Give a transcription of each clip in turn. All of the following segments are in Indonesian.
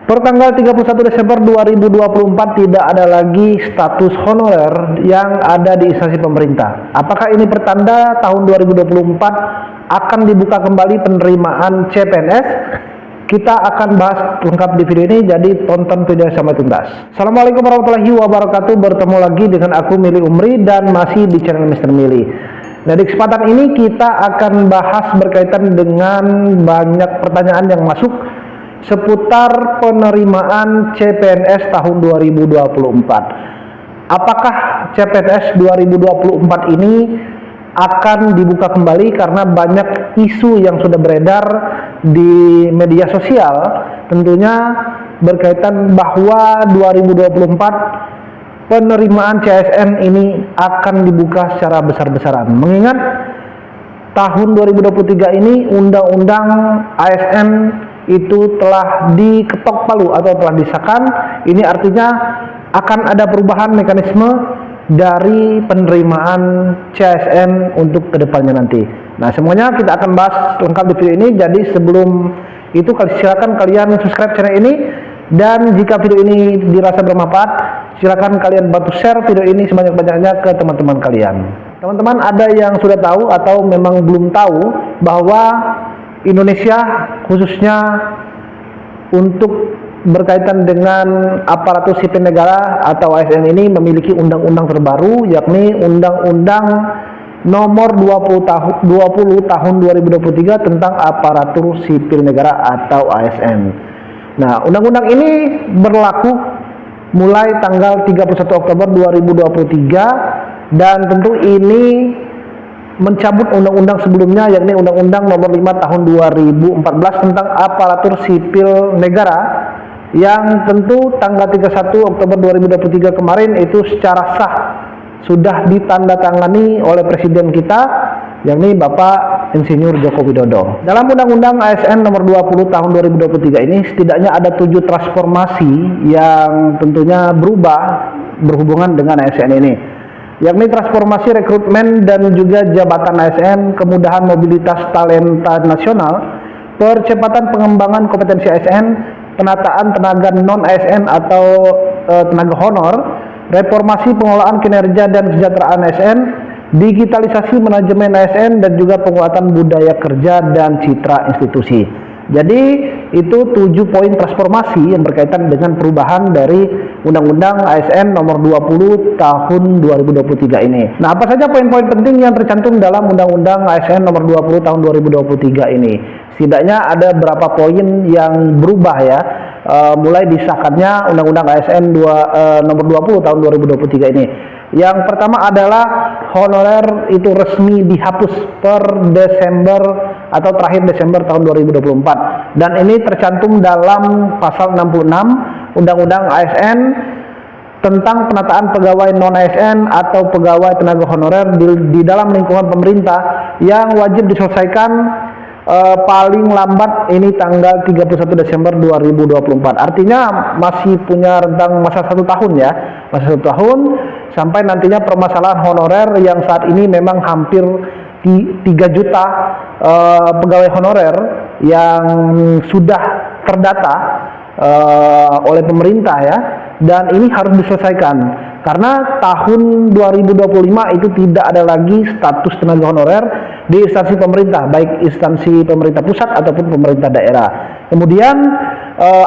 Pertanggal 31 Desember 2024 tidak ada lagi status honorer yang ada di instansi pemerintah. Apakah ini pertanda tahun 2024 akan dibuka kembali penerimaan CPNS? Kita akan bahas lengkap di video ini, jadi tonton video sampai tuntas. Assalamualaikum warahmatullahi wabarakatuh. Bertemu lagi dengan aku Mili Umri dan masih di channel Mr. Mili. Nah, di kesempatan ini kita akan bahas berkaitan dengan banyak pertanyaan yang masuk seputar penerimaan CPNS tahun 2024. Apakah CPNS 2024 ini akan dibuka kembali? Karena banyak isu yang sudah beredar di media sosial tentunya berkaitan bahwa 2024 penerimaan CSN ini akan dibuka secara besar-besaran. Mengingat tahun 2023 ini undang-undang ASN itu telah diketok palu atau telah disahkan. Ini artinya akan ada perubahan mekanisme dari penerimaan CSN untuk kedepannya nanti. Nah, semuanya kita akan bahas lengkap di video ini. Jadi sebelum itu silakan kalian subscribe channel ini, dan jika video ini dirasa bermanfaat, silakan kalian bantu share video ini sebanyak-banyaknya ke teman-teman kalian. Teman-teman ada yang sudah tahu atau memang belum tahu bahwa Indonesia khususnya untuk berkaitan dengan aparatur sipil negara atau ASN ini memiliki undang-undang terbaru, yakni Undang-Undang Nomor 20 Tahun 2023 tentang aparatur sipil negara atau ASN. Nah, undang-undang ini berlaku mulai tanggal 31 Oktober 2023 dan tentu ini mencabut undang-undang sebelumnya, yakni Undang-Undang Nomor 5 Tahun 2014 tentang aparatur sipil negara, yang tentu tanggal 31 Oktober 2023 kemarin itu secara sah sudah ditandatangani oleh Presiden kita, yakni Bapak Insinyur Joko Widodo. Dalam Undang-Undang ASN Nomor 20 Tahun 2023 ini setidaknya ada 7 transformasi yang tentunya berubah berhubungan dengan ASN ini, yakni transformasi rekrutmen dan juga jabatan ASN, kemudahan mobilitas talenta nasional, percepatan pengembangan kompetensi ASN, penataan tenaga non-ASN atau tenaga honor, reformasi pengelolaan kinerja dan kesejahteraan ASN, digitalisasi manajemen ASN, dan juga penguatan budaya kerja dan citra institusi. Jadi itu 7 poin transformasi yang berkaitan dengan perubahan dari Undang-Undang ASN Nomor 20 Tahun 2023 ini. Nah, apa saja poin-poin penting yang tercantum dalam Undang-Undang ASN Nomor 20 Tahun 2023 ini? Setidaknya ada beberapa poin yang berubah ya, mulai disahkannya Undang-Undang ASN Nomor 20 Tahun 2023 ini. Yang pertama adalah honorer itu resmi dihapus per Desember atau terakhir Desember tahun 2024, dan ini tercantum dalam pasal 66 Undang-Undang ASN tentang penataan pegawai non-ASN atau pegawai tenaga honorer di dalam lingkungan pemerintah yang wajib diselesaikan paling lambat ini tanggal 31 Desember 2024. Artinya masih punya rentang masa 1 tahun ya, masa 1 tahun sampai nantinya permasalahan honorer yang saat ini memang hampir 3 juta pegawai honorer yang sudah terdata oleh pemerintah ya, dan ini harus diselesaikan karena tahun 2025 itu tidak ada lagi status tenaga honorer di instansi pemerintah, baik instansi pemerintah pusat ataupun pemerintah daerah. Kemudian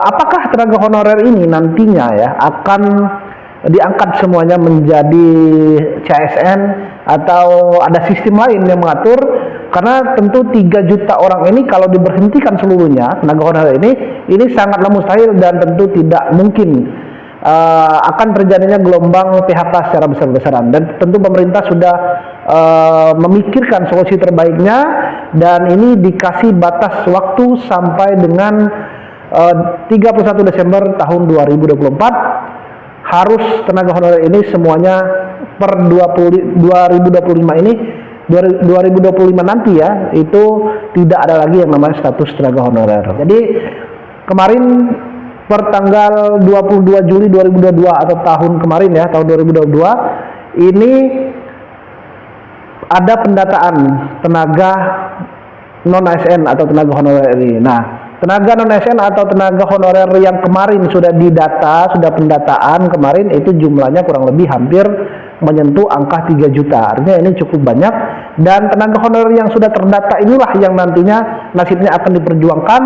apakah tenaga honorer ini nantinya ya akan diangkat semuanya menjadi CSN atau ada sistem lain yang mengatur? Karena tentu 3 juta orang ini kalau diberhentikan seluruhnya tenaga honorer ini sangatlah mustahil dan tentu tidak mungkin akan terjadinya gelombang PHK secara besar-besaran, dan tentu pemerintah sudah memikirkan solusi terbaiknya, dan ini dikasih batas waktu sampai dengan 31 Desember tahun 2024 harus tenaga honorer ini semuanya per 2025 ini 2025 nanti ya, itu tidak ada lagi yang namanya status tenaga honorer. Jadi kemarin per tanggal 22 Juli 2022 atau tahun kemarin ya, tahun 2022 ini ada pendataan tenaga non-ASN atau tenaga honorer ini. Nah, Tenaga non ASN atau tenaga honorer yang kemarin sudah didata, sudah pendataan kemarin itu jumlahnya kurang lebih hampir menyentuh angka 3 juta. Artinya ini cukup banyak, dan tenaga honorer yang sudah terdata inilah yang nantinya nasibnya akan diperjuangkan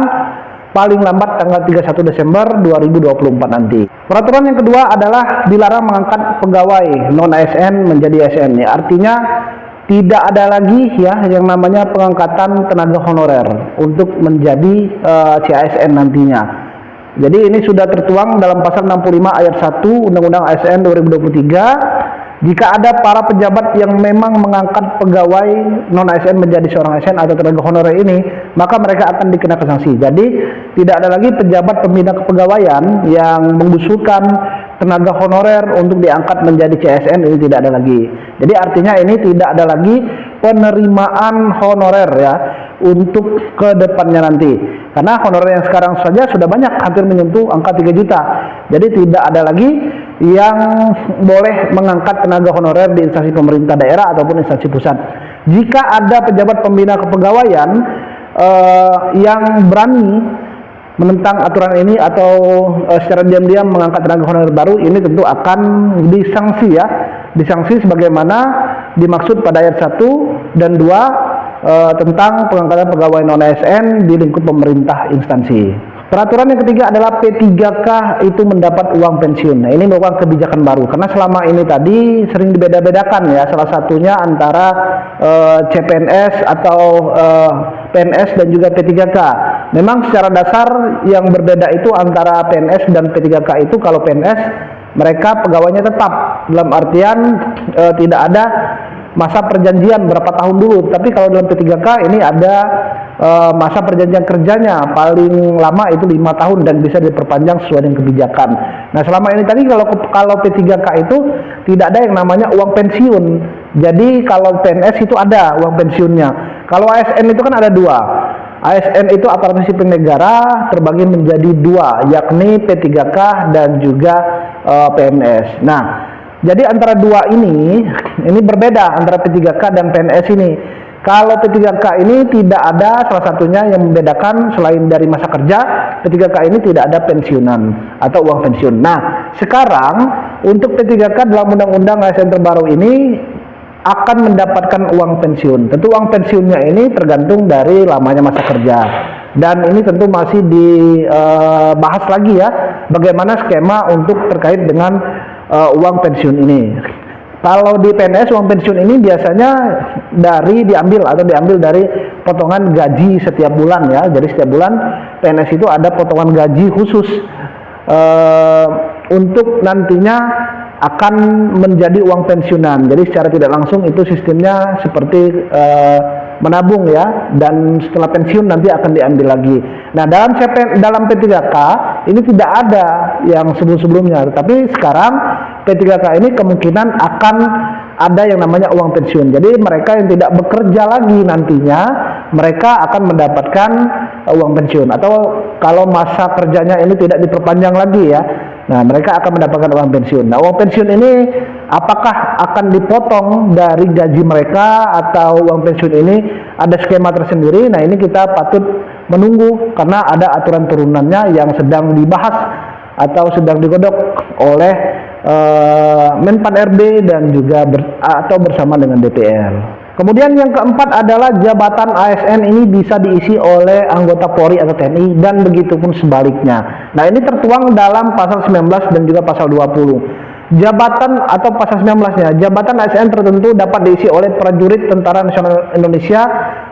paling lambat tanggal 31 Desember 2024 nanti. Peraturan yang kedua adalah dilarang mengangkat pegawai non ASN menjadi ASN. Ya, artinya tidak ada lagi ya yang namanya pengangkatan tenaga honorer untuk menjadi CASN nantinya. Jadi ini sudah tertuang dalam pasal 65 ayat 1 Undang-Undang ASN 2023. Jika ada para pejabat yang memang mengangkat pegawai non-ASN menjadi seorang ASN atau tenaga honorer ini, maka mereka akan dikenakan sanksi. Jadi tidak ada lagi pejabat pembina kepegawaian yang mengusulkan tenaga honorer untuk diangkat menjadi CSN, ini tidak ada lagi. Jadi artinya ini tidak ada lagi penerimaan honorer ya untuk ke depannya nanti. Karena honorer yang sekarang saja sudah banyak, hampir menyentuh angka 3 juta. Jadi tidak ada lagi yang boleh mengangkat tenaga honorer di instansi pemerintah daerah ataupun instansi pusat. Jika ada pejabat pembina kepegawaian yang berani menentang aturan ini atau secara diam-diam mengangkat tenaga honorer baru, ini tentu akan disanksi ya. Disanksi sebagaimana dimaksud pada ayat 1 dan 2 tentang pengangkatan pegawai non-ASN di lingkup pemerintah instansi. Peraturan yang ketiga adalah P3K itu mendapat uang pensiun. Nah, ini merupakan kebijakan baru karena selama ini tadi sering dibeda-bedakan ya, salah satunya antara CPNS atau PNS dan juga P3K. Memang secara dasar yang berbeda itu antara PNS dan P3K itu, kalau PNS mereka pegawainya tetap, dalam artian tidak ada masa perjanjian berapa tahun dulu. Tapi kalau dalam P3K ini ada masa perjanjian kerjanya, paling lama itu 5 tahun dan bisa diperpanjang sesuai dengan kebijakan. Nah, selama ini tadi kalau P3K itu tidak ada yang namanya uang pensiun. Jadi kalau PNS itu ada uang pensiunnya. Kalau ASN itu kan ada dua. ASN itu aparatur sipil negara terbagi menjadi dua, yakni P3K dan juga PNS. Nah, jadi antara dua ini berbeda antara P3K dan PNS ini. Kalau P3K ini tidak ada salah satunya yang membedakan selain dari masa kerja, P3K ini tidak ada pensiunan atau uang pensiun. Nah, sekarang untuk P3K dalam undang-undang ASN terbaru ini akan mendapatkan uang pensiun. Tentu uang pensiunnya ini tergantung dari lamanya masa kerja. Dan ini tentu masih dibahas lagi ya, bagaimana skema untuk terkait dengan uang pensiun ini. Kalau di PNS uang pensiun ini biasanya diambil dari potongan gaji setiap bulan ya. Jadi setiap bulan PNS itu ada potongan gaji khusus untuk nantinya akan menjadi uang pensiunan. Jadi secara tidak langsung itu sistemnya seperti menabung ya, dan setelah pensiun nanti akan diambil lagi. Nah, dalam P3K ini tidak ada yang sebelum-sebelumnya, tapi sekarang P3K ini kemungkinan akan ada yang namanya uang pensiun. Jadi mereka yang tidak bekerja lagi nantinya mereka akan mendapatkan uang pensiun, atau kalau masa kerjanya ini tidak diperpanjang lagi ya, nah mereka akan mendapatkan uang pensiun. Nah, uang pensiun ini apakah akan dipotong dari gaji mereka atau uang pensiun ini ada skema tersendiri? Nah, ini kita patut menunggu karena ada aturan turunannya yang sedang dibahas atau sedang digodok oleh Menpan RB dan juga bersama dengan DPR. Kemudian yang keempat adalah jabatan ASN ini bisa diisi oleh anggota Polri atau TNI dan begitu pun sebaliknya. Nah, ini tertuang dalam pasal 19 dan juga pasal 20. Jabatan atau pasal 19-nya, jabatan ASN tertentu dapat diisi oleh prajurit Tentara Nasional Indonesia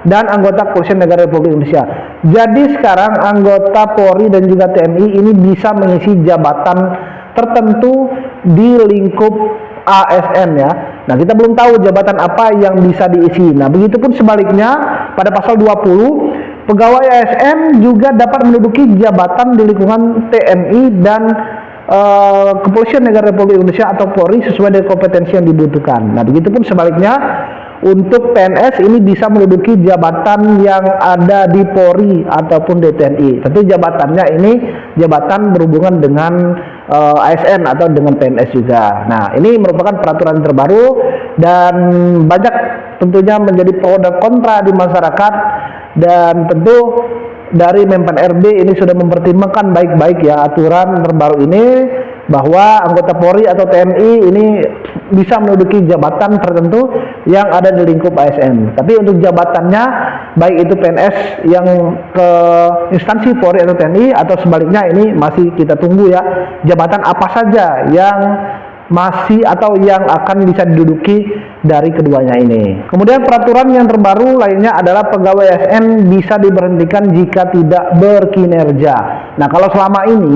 dan anggota Kepolisian Negara Republik Indonesia. Jadi sekarang anggota Polri dan juga TNI ini bisa mengisi jabatan tertentu di lingkup ASN ya. Nah, kita belum tahu jabatan apa yang bisa diisi. Nah, begitupun sebaliknya pada pasal 20, pegawai ASN juga dapat menduduki jabatan di lingkungan TNI dan Kepolisian Negara Republik Indonesia atau Polri sesuai dengan kompetensi yang dibutuhkan. Nah, begitupun sebaliknya untuk PNS ini bisa menduduki jabatan yang ada di Polri ataupun di TNI. Tentu jabatannya ini jabatan berhubungan dengan ASN atau dengan PNS juga. Nah, ini merupakan peraturan terbaru dan banyak tentunya menjadi pro dan kontra di masyarakat, dan tentu dari Menpan RB ini sudah mempertimbangkan baik-baik ya aturan terbaru ini, bahwa anggota Polri atau TNI ini bisa menduduki jabatan tertentu yang ada di lingkup ASN. Tapi untuk jabatannya, baik itu PNS yang ke instansi Polri atau TNI atau sebaliknya, ini masih kita tunggu ya, jabatan apa saja yang masih atau yang akan bisa diduduki dari keduanya ini. Kemudian peraturan yang terbaru lainnya adalah pegawai ASN bisa diberhentikan jika tidak berkinerja. Nah, kalau selama ini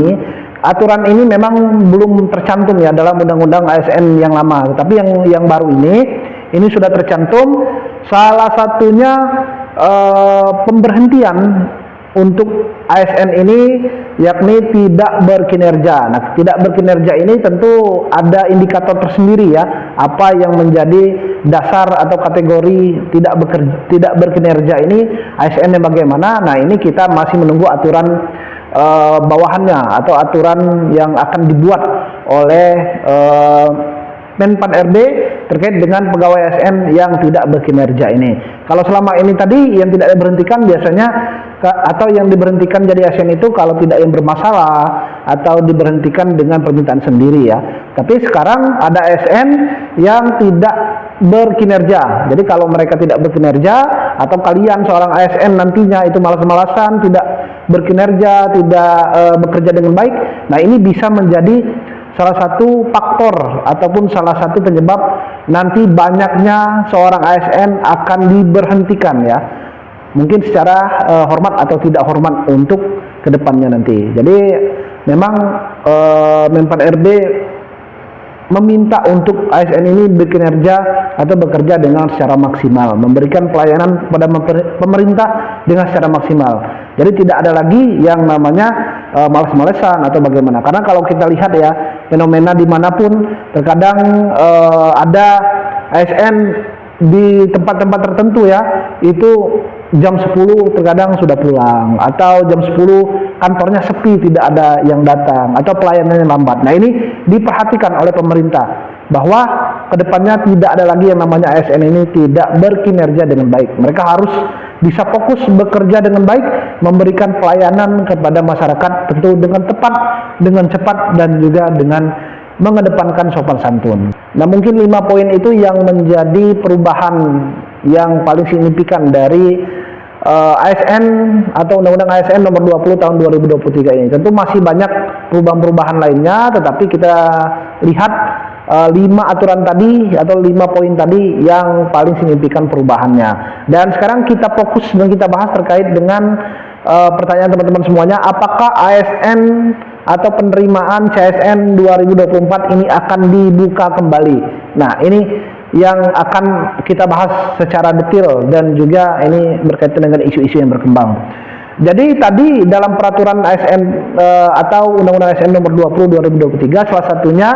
aturan ini memang belum tercantum ya dalam undang-undang ASN yang lama, tapi yang baru ini sudah tercantum. Salah satunya pemberhentian untuk ASN ini yakni tidak berkinerja. Nah, tidak berkinerja ini tentu ada indikator tersendiri ya, apa yang menjadi dasar atau kategori tidak berkinerja ini ASN yang bagaimana. Nah, ini kita masih menunggu aturan bawahannya atau aturan yang akan dibuat oleh Menpan RB terkait dengan pegawai ASN yang tidak berkinerja ini. Kalau selama ini tadi yang tidak diberhentikan biasanya atau yang diberhentikan jadi ASN itu kalau tidak yang bermasalah atau diberhentikan dengan permintaan sendiri ya. Tapi sekarang ada ASN yang tidak berkinerja. Jadi kalau mereka tidak berkinerja atau kalian seorang ASN nantinya itu malas-malasan, tidak berkinerja, tidak bekerja dengan baik, nah ini bisa menjadi salah satu faktor ataupun salah satu penyebab nanti banyaknya seorang ASN akan diberhentikan ya, mungkin secara hormat atau tidak hormat untuk kedepannya nanti. Jadi memang Menpan RB meminta untuk ASN ini berkinerja atau bekerja dengan secara maksimal, memberikan pelayanan kepada pemerintah dengan secara maksimal. Jadi tidak ada lagi yang namanya malas-malesan atau bagaimana. Karena kalau kita lihat ya, fenomena dimanapun terkadang ada ASN di tempat-tempat tertentu ya, itu jam 10 terkadang sudah pulang, atau jam 10 kantornya sepi, tidak ada yang datang, atau pelayanannya lambat. Nah, ini diperhatikan oleh pemerintah bahwa kedepannya tidak ada lagi yang namanya ASN ini tidak berkinerja dengan baik. Mereka harus bisa fokus bekerja dengan baik, memberikan pelayanan kepada masyarakat tentu dengan tepat, dengan cepat, dan juga dengan mengedepankan sopan santun. Nah, mungkin 5 poin itu yang menjadi perubahan yang paling signifikan dari ASN atau Undang-Undang ASN nomor 20 tahun 2023 ini. Tentu masih banyak perubahan-perubahan lainnya, tetapi kita lihat 5 aturan tadi atau 5 poin tadi yang paling signifikan perubahannya. Dan sekarang kita fokus dan kita bahas terkait dengan pertanyaan teman-teman semuanya, apakah ASN atau penerimaan CSN 2024 ini akan dibuka kembali. Nah, ini yang akan kita bahas secara detail dan juga ini berkaitan dengan isu-isu yang berkembang. Jadi tadi dalam peraturan ASN atau Undang-Undang ASN nomor 20 2023 salah satunya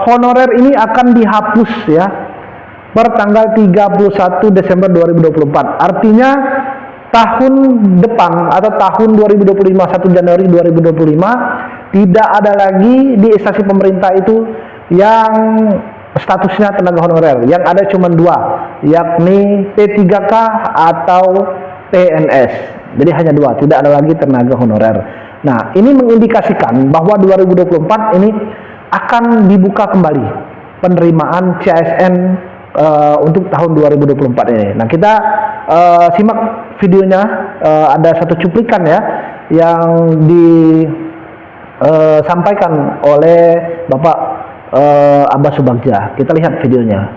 honorer ini akan dihapus ya per tanggal 31 Desember 2024. Artinya tahun depan atau tahun 2025 1 Januari 2025 tidak ada lagi di instansi pemerintah itu yang statusnya tenaga honorer. Yang ada cuma 2, yakni P3K atau PNS. Jadi hanya 2, tidak ada lagi tenaga honorer. Nah, ini mengindikasikan bahwa 2024 ini akan dibuka kembali penerimaan CSN untuk tahun 2024 ini. Nah, kita simak videonya, ada satu cuplikan ya yang disampaikan oleh Bapak Abbas Subagja. Kita lihat videonya.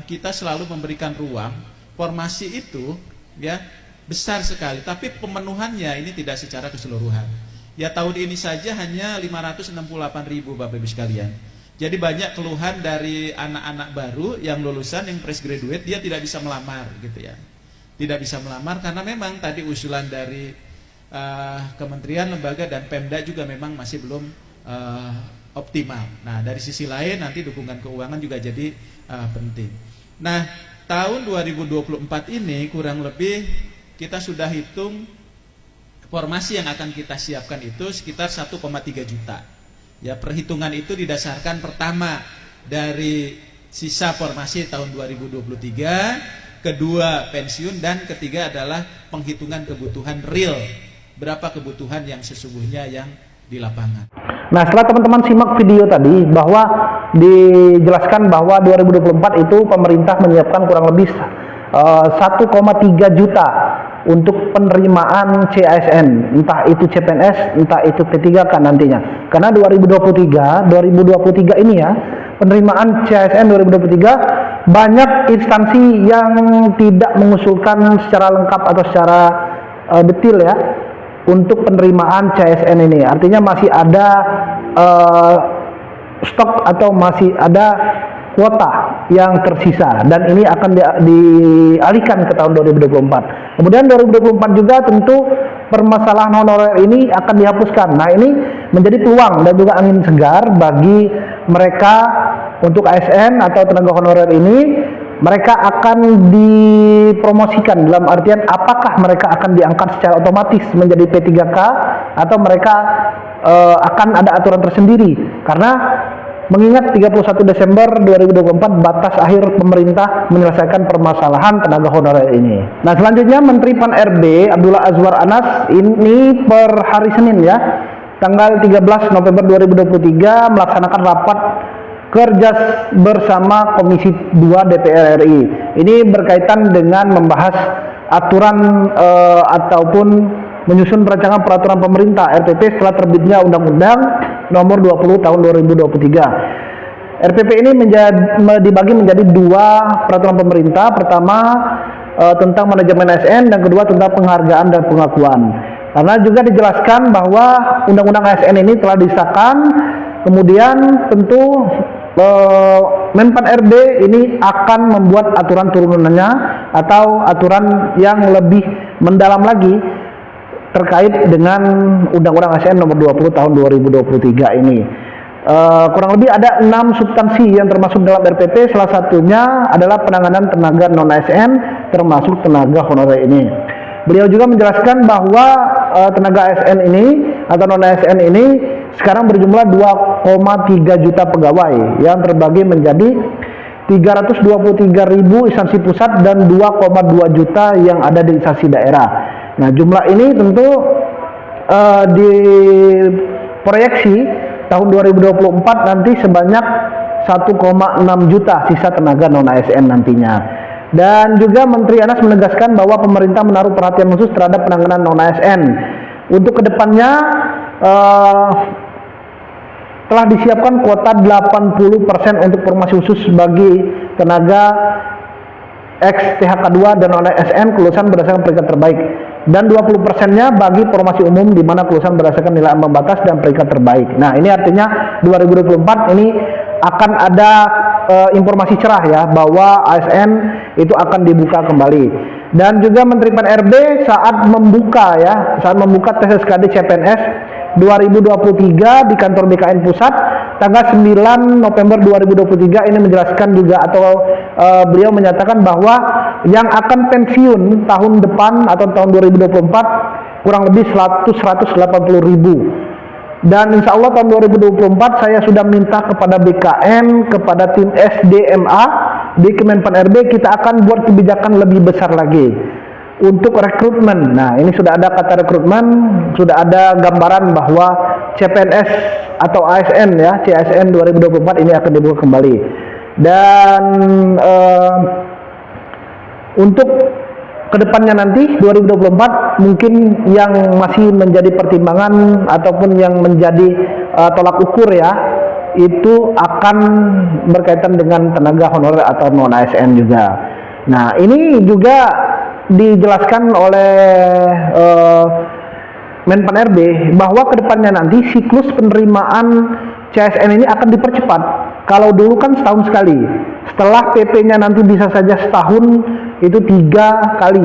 Kita selalu memberikan ruang, formasi itu ya besar sekali, tapi pemenuhannya ini tidak secara keseluruhan. Ya tahun ini saja hanya 568.000 Bapak Ibu sekalian. Jadi banyak keluhan dari anak-anak baru yang lulusan, yang fresh graduate, dia tidak bisa melamar gitu ya. Tidak bisa melamar karena memang tadi usulan dari kementerian, lembaga, dan Pemda juga memang masih belum optimal. Nah, dari sisi lain nanti dukungan keuangan juga jadi penting. Nah, tahun 2024 ini kurang lebih kita sudah hitung formasi yang akan kita siapkan itu sekitar 1,3 juta. Ya, perhitungan itu didasarkan pertama dari sisa formasi tahun 2023 kedua pensiun, dan ketiga adalah penghitungan kebutuhan real, berapa kebutuhan yang sesungguhnya yang di lapangan. Nah, setelah teman-teman simak video tadi bahwa dijelaskan bahwa 2024 itu pemerintah menyiapkan kurang lebih 1,3 juta untuk penerimaan CASN, entah itu CPNS, entah itu P3K nantinya. Karena 2023 ini ya, penerimaan CASN 2023 banyak instansi yang tidak mengusulkan secara lengkap atau secara detail ya untuk penerimaan CASN ini. Artinya masih ada stok atau masih ada kuota yang tersisa, dan ini akan dialihkan ke tahun 2024. Kemudian 2024 juga tentu permasalahan honorer ini akan dihapuskan. Nah, ini menjadi peluang dan juga angin segar bagi mereka untuk ASN atau tenaga honorer ini. Mereka akan dipromosikan, dalam artian apakah mereka akan diangkat secara otomatis menjadi P3K atau mereka akan ada aturan tersendiri. Karena mengingat 31 Desember 2024 batas akhir pemerintah menyelesaikan permasalahan tenaga honorer ini. Nah, selanjutnya Menteri Pan-RB Abdullah Azwar Anas ini per hari Senin ya, tanggal 13 November 2023 melaksanakan rapat kerja bersama Komisi 2 DPR RI. Ini berkaitan dengan membahas aturan ataupun menyusun rancangan peraturan pemerintah RPP setelah terbitnya Undang-Undang Nomor 20 Tahun 2023. RPP ini dibagi menjadi dua peraturan pemerintah. Pertama tentang manajemen ASN, dan kedua tentang penghargaan dan pengakuan. Karena juga dijelaskan bahwa Undang-Undang ASN ini telah disahkan, kemudian tentu Menpan RB ini akan membuat aturan turunannya atau aturan yang lebih mendalam lagi terkait dengan Undang-Undang ASN Nomor 20 Tahun 2023 ini. Kurang lebih ada 6 substansi yang termasuk dalam RPP. Salah satunya adalah penanganan tenaga non-ASN termasuk tenaga honorer ini. Beliau juga menjelaskan bahwa tenaga ASN ini atau non-ASN ini sekarang berjumlah 2,3 juta pegawai yang terbagi menjadi 323.000 instansi pusat dan 2,2 juta yang ada di instansi daerah. Nah, jumlah ini tentu diproyeksi tahun 2024 nanti sebanyak 1,6 juta sisa tenaga non-ASN nantinya. Dan juga Menteri Anas menegaskan bahwa pemerintah menaruh perhatian khusus terhadap penanganan non-ASN. Untuk kedepannya telah disiapkan kuota 80% untuk formasi khusus bagi tenaga ex-THK2 dan non-ASN kelulusan berdasarkan peringkat terbaik, dan 20%-nya bagi formasi umum di mana kelulusan berdasarkan nilai ambang batas dan peringkat terbaik. Nah, ini artinya 2024 ini akan ada informasi cerah ya bahwa ASN itu akan dibuka kembali. Dan juga Menteri Pan-RB saat membuka tes SKD CPNS 2023 di kantor BKN Pusat tanggal 9 November 2023 ini menjelaskan juga atau beliau menyatakan bahwa yang akan pensiun tahun depan atau tahun 2024 kurang lebih 180.000. Dan insya Allah tahun 2024 saya sudah minta kepada BKN, kepada tim SDMA di Kemenpan RB, kita akan buat kebijakan lebih besar lagi untuk rekrutmen. Nah, ini sudah ada kata rekrutmen, sudah ada gambaran bahwa CPNS atau ASN ya, CASN 2024 ini akan dibuka kembali. Dan untuk kedepannya nanti 2024 mungkin yang masih menjadi pertimbangan ataupun yang menjadi tolak ukur ya, itu akan berkaitan dengan tenaga honorer atau non ASN juga. Nah, ini juga dijelaskan oleh Menpan RB bahwa kedepannya nanti siklus penerimaan CASN ini akan dipercepat. Kalau dulu kan setahun sekali, setelah PP-nya nanti bisa saja setahun itu 3 kali.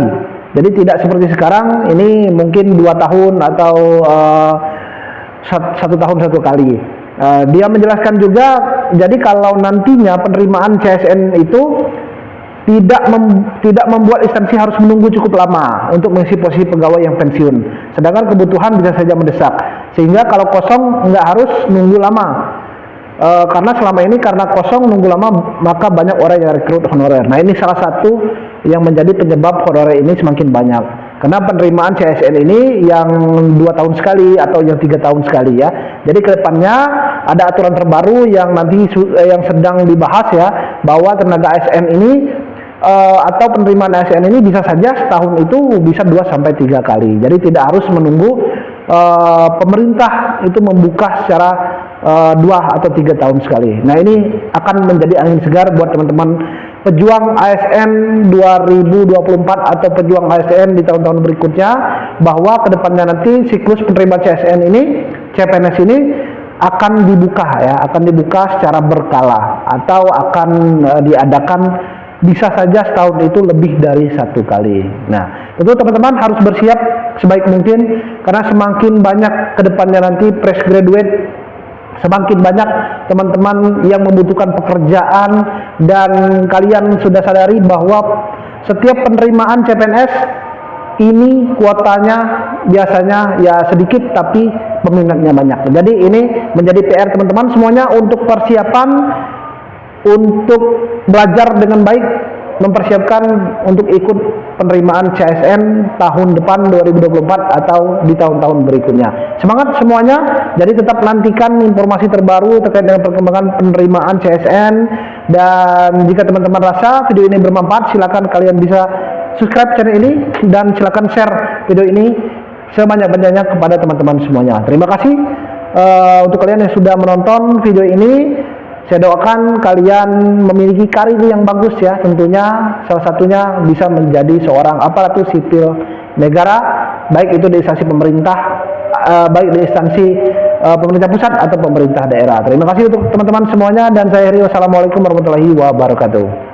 Jadi tidak seperti sekarang ini mungkin 2 tahun atau 1 tahun 1 kali. Dia menjelaskan juga, jadi kalau nantinya penerimaan CASN itu tidak membuat instansi harus menunggu cukup lama untuk mengisi posisi pegawai yang pensiun. Sedangkan kebutuhan bisa saja mendesak. Sehingga kalau kosong nggak harus nunggu lama. Karena selama ini karena kosong nunggu lama maka banyak orang yang rekrut honorer. Nah, ini salah satu yang menjadi penyebab honorer ini semakin banyak. Karena penerimaan CSN ini yang 2 tahun sekali atau yang 3 tahun sekali ya. Jadi kedepannya ada aturan terbaru yang nanti yang sedang dibahas ya, bahwa tenaga ASN ini atau penerimaan ASN ini bisa saja setahun itu bisa 2 sampai 3 kali. Jadi tidak harus menunggu pemerintah itu membuka secara 2 atau 3 tahun sekali. Nah, ini akan menjadi angin segar buat teman-teman pejuang ASN 2024 atau pejuang ASN di tahun-tahun berikutnya, bahwa kedepannya nanti siklus penerimaan CSN ini, CPNS ini akan dibuka ya, akan dibuka secara berkala atau akan diadakan bisa saja setahun itu lebih dari 1 kali. Nah, tentu teman-teman harus bersiap sebaik mungkin, karena semakin banyak kedepannya nanti fresh graduate, semakin banyak teman-teman yang membutuhkan pekerjaan, dan kalian sudah sadari bahwa setiap penerimaan CPNS ini kuotanya biasanya ya sedikit tapi peminatnya banyak. Jadi ini menjadi PR teman-teman semuanya untuk persiapan untuk belajar dengan baik, mempersiapkan untuk ikut penerimaan CSN tahun depan 2024 atau di tahun-tahun berikutnya. Semangat semuanya. Jadi tetap nantikan informasi terbaru terkait dengan perkembangan penerimaan CSN, dan jika teman-teman rasa video ini bermanfaat, silakan kalian bisa subscribe channel ini dan silakan share video ini sebanyak-banyaknya kepada teman-teman semuanya. Terima kasih untuk kalian yang sudah menonton video ini. Saya doakan kalian memiliki karir yang bagus ya, tentunya salah satunya bisa menjadi seorang aparatur sipil negara, baik itu di instansi pemerintah, baik di instansi pemerintah pusat atau pemerintah daerah. Terima kasih untuk teman-teman semuanya, dan saya Rio. Wassalamualaikum warahmatullahi wabarakatuh.